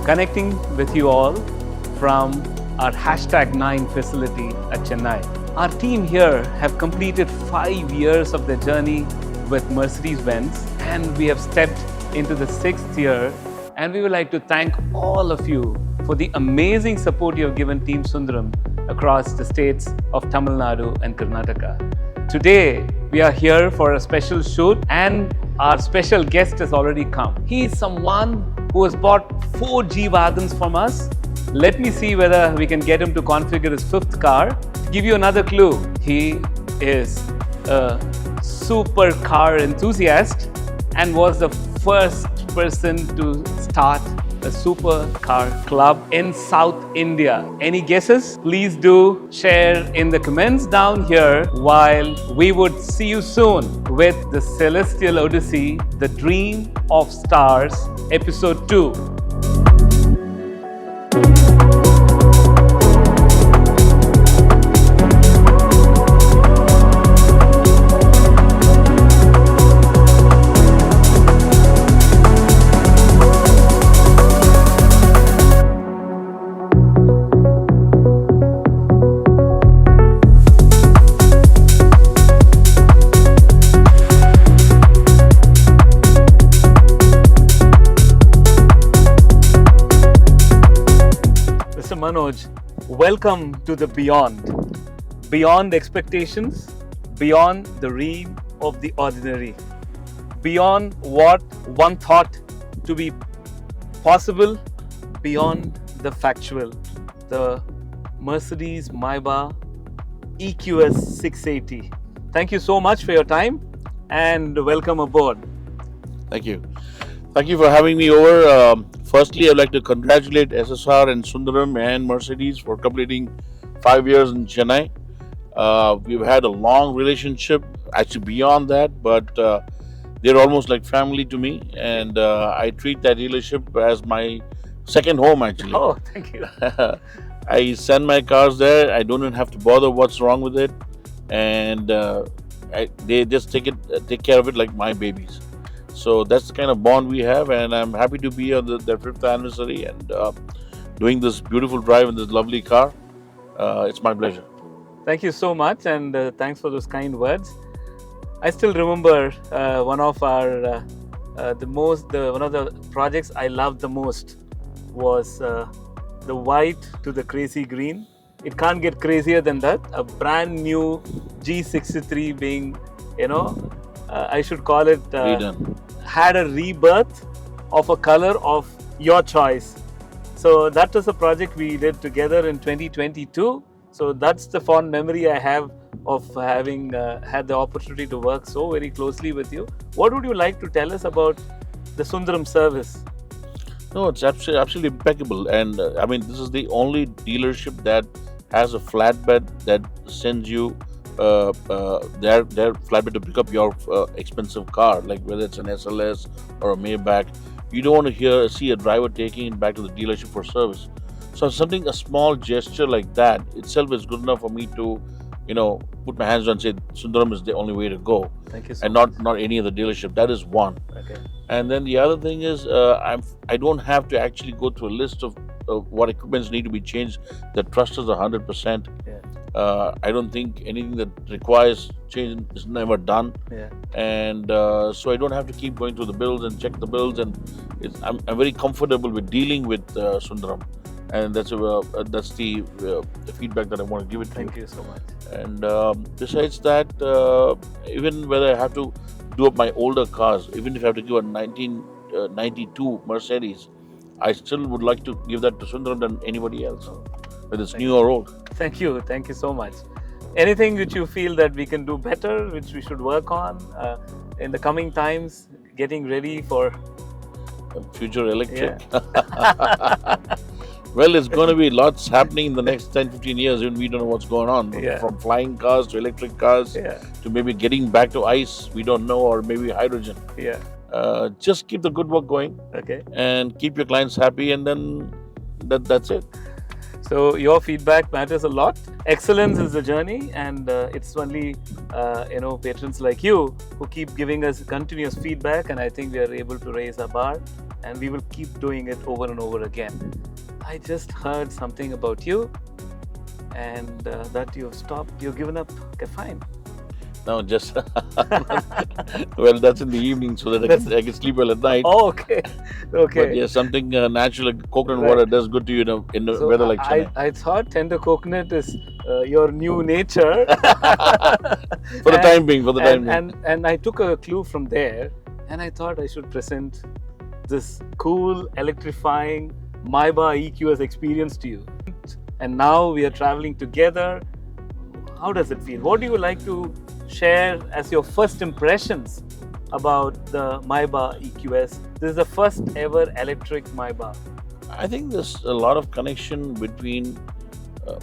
connecting with you all from our #9 facility at Chennai. Our team here have completed 5 years of their journey with Mercedes-Benz, and we have stepped into the 6th year, and we would like to thank all of you for the amazing support you have given Team Sundaram across the states of Tamil Nadu and Karnataka. Today, we are here for a special shoot, and our special guest has already come. He is someone who has bought 4 G-Wagons from us. Let me see whether we can get him to configure his 5th car. To give you another clue, he is a supercar enthusiast and was the first person to start a supercar club in South India. Any guesses? Please do share in the comments down here, while we would see you soon with the Celestial Odyssey, The Dream of Stars, Episode 2. Manoj, welcome to the beyond expectations, beyond the realm of the ordinary, beyond what one thought to be possible, beyond the factual, the Mercedes Maybach EQS 680. Thank you so much for your time and welcome aboard. Thank you. Thank you for having me over. Firstly, I'd like to congratulate SSR and Sundaram and Mercedes for completing 5 years in Chennai. We've had a long relationship, actually beyond that, but they're almost like family to me, and I treat that dealership as my second home, actually. Oh, thank you. I send my cars there. I don't even have to bother what's wrong with it, and they just take care of it like my babies. So that's the kind of bond we have, and I'm happy to be on their 5th anniversary and doing this beautiful drive in this lovely car. It's my pleasure. Thank you so much, and thanks for those kind words. I still remember one of our one of the projects I loved the most was the white to the crazy green. It can't get crazier than that. A brand new G63 being, I should call it had a rebirth of a color of your choice. So that was a project we did together in 2022. So that's the fond memory I have of having had the opportunity to work so very closely with you. What would you like to tell us about the Sundaram service? No, it's absolutely impeccable, and I mean, this is the only dealership that has a flatbed that sends you their flatbed to pick up your expensive car, like whether it's an SLS or a Maybach. You don't want to see a driver taking it back to the dealership for service. So a small gesture like that itself is good enough for me to, put my hands on and say Sundaram is the only way to go. Thank you so and much. not any other dealership. That is one. Okay. And then the other thing is, I don't have to actually go through a list of what equipments need to be changed. The trust is 100%. Yeah. I don't think anything that requires change is never done. Yeah. And so I don't have to keep going through the bills and check the bills. And I'm very comfortable with dealing with Sundaram. And that's the feedback that I want to give it to Thank you so much. And besides that, even whether I have to do up my older cars, even if I have to give a 1992 Mercedes, I still would like to give that to Sundaram than anybody else, whether it's new or old. Thank you so much. Anything which you feel that we can do better, which we should work on in the coming times, getting ready for future electric? Yeah. Well, it's going to be lots happening in the next 10-15 years, even we don't know what's going on. Yeah. From flying cars to electric cars to maybe getting back to ICE, we don't know, or maybe hydrogen. Yeah. Just keep the good work going. Okay. And keep your clients happy, and then that's it. So your feedback matters a lot. Excellence is the journey, and it's only patrons like you who keep giving us continuous feedback. And I think we are able to raise our bar, and we will keep doing it over and over again. I just heard something about you, and that you've stopped. You've given up caffeine. No, just well, that's in the evening so that I can sleep well at night. Oh, okay. Okay. But yes, something natural like coconut water does good to you in a weather like Chennai. I thought tender coconut is your new nature. For the time being. And I took a clue from there, and I thought I should present this cool, electrifying Maybach EQS experience to you. And now we are traveling together. How does it feel? What do you like to share as your first impressions about the Maybach EQS? This is the first ever electric Maybach. I think there's a lot of connection between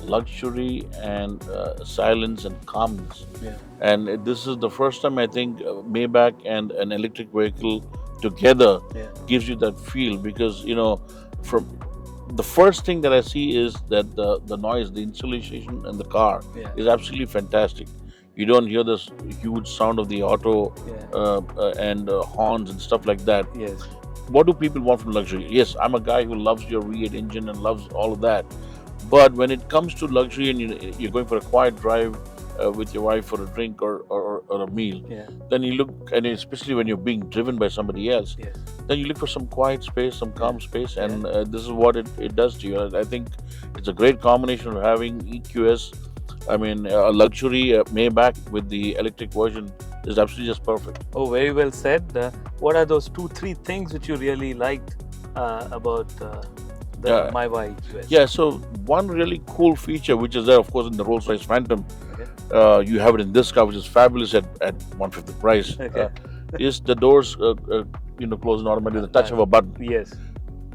luxury and silence and calmness. Yeah. And this is the first time I think Maybach and an electric vehicle together gives you that feel, because from the first thing that I see is that the noise, the insulation in the car is absolutely fantastic. You don't hear this huge sound of the auto and horns and stuff like that. Yes. What do people want from luxury? Yes, I'm a guy who loves your V8 engine and loves all of that. But when it comes to luxury and you're going for a quiet drive with your wife for a drink or a meal, then you look, and especially when you're being driven by somebody else, then you look for some quiet space, some calm space, and this is what it does to you. I think it's a great combination of having EQS. I mean, a luxury Maybach with the electric version is absolutely just perfect. Oh, very well said. What are those 2-3 things which you really liked about the Maybach EQS? Yeah, so one really cool feature, which is there, of course, in the Rolls-Royce Phantom, you have it in this car, which is fabulous at 1/5 the price, is the doors closing automatically with the touch of a button. Yes.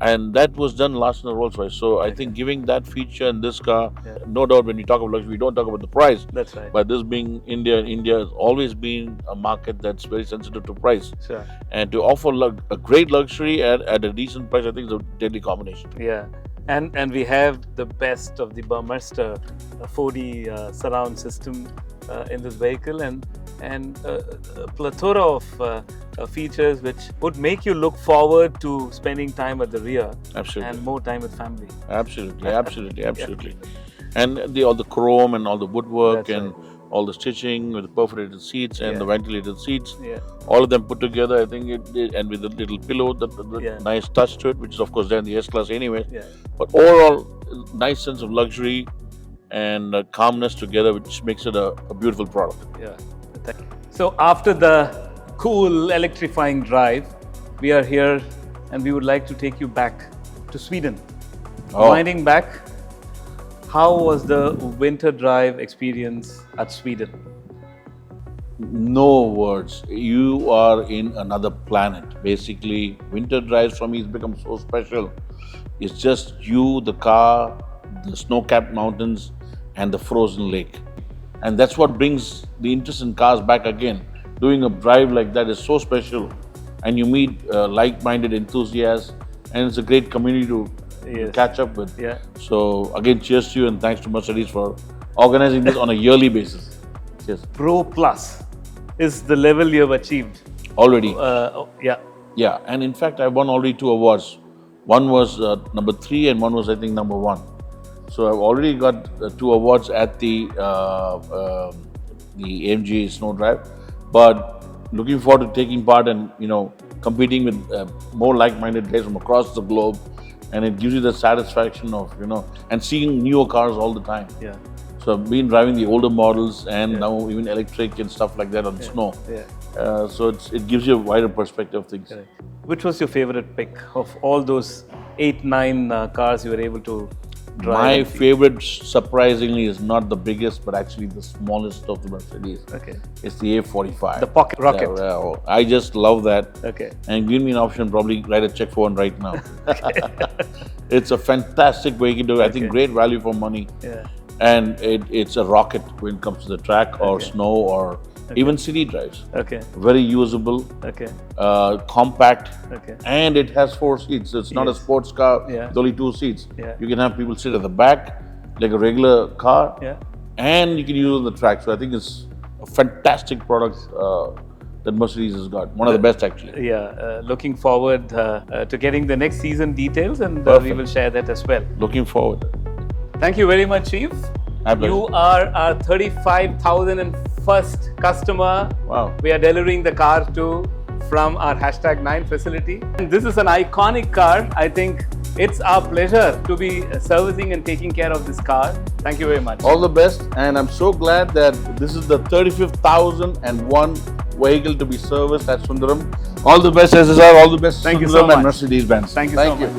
And that was done last in the Rolls-Royce. So I think giving that feature in this car, no doubt when you talk about luxury, we don't talk about the price. That's right. But this being India, and India has always been a market that's very sensitive to price. Sure. And to offer a great luxury at a decent price, I think is a deadly combination. Yeah. And we have the best of the Burmester 4D surround system in this vehicle, and a plethora of features which would make you look forward to spending time at the rear. Absolutely. And more time with family. Absolutely. And all the chrome and all the woodwork. That's and all the stitching with the perforated seats and the ventilated seats, all of them put together, I think and with a little pillow, the nice touch to it, which is of course there in the S-Class anyway. But overall, nice sense of luxury and calmness together, which makes it a beautiful product. Yeah. So after the cool electrifying drive, we are here and we would like to take you back to Sweden. Winding back, how was the winter drive experience at Sweden? No words. You are in another planet. Basically, winter drives for me has become so special. It's just you, the car, the snow-capped mountains, and the frozen lake. And that's what brings the interest in cars back again. Doing a drive like that is so special, and you meet like-minded enthusiasts, and it's a great community to catch up with. So again, cheers to you, and thanks to Mercedes for organizing this on a yearly basis. Cheers. Pro Plus is the level you have achieved already. Yeah, and in fact, I won already 2 awards. One was number 3, and one was, I think, number 1. So I've already got 2 awards at the AMG Snow Drive. But looking forward to taking part and competing with more like-minded guys from across the globe, and it gives you the satisfaction of and seeing newer cars all the time. Yeah. So I've been driving the older models and now even electric and stuff like that on snow. So it gives you a wider perspective of things. Correct. Which was your favorite pick of all those 8-9 cars you were able to drive? My favorite, surprisingly, is not the biggest, but actually the smallest of the Mercedes. Okay. It's the A45. The pocket rocket. I just love that. Okay. And give me an option, probably write a check for one right now. It's a fantastic vehicle. I think great value for money. Yeah. And it's a rocket when it comes to the track or snow or even city drives. Okay. Very usable, Okay. compact, Okay. and it has 4 seats. It's not a Yes. sports car Yeah. with only 2 seats. Yeah. You can have people sit at the back like a regular car, Yeah. and you can use it on the track. So I think it's a fantastic product that Mercedes has got. One of the best, actually. Yeah. Looking forward to getting the next season details, and we Perfect. will share that as well. Looking forward. Thank you very much, Chief. My pleasure. You are our 35,001st customer. Wow. We are delivering the car to from our #9 facility. And this is an iconic car. I think it's our pleasure to be servicing and taking care of this car. Thank you very much. All the best, and I'm so glad that this is the 35,001 vehicle to be serviced at Sundaram. All the best, SSR. All the best, Thank you Sundaram so and much. Mercedes-Benz. Thank you so much.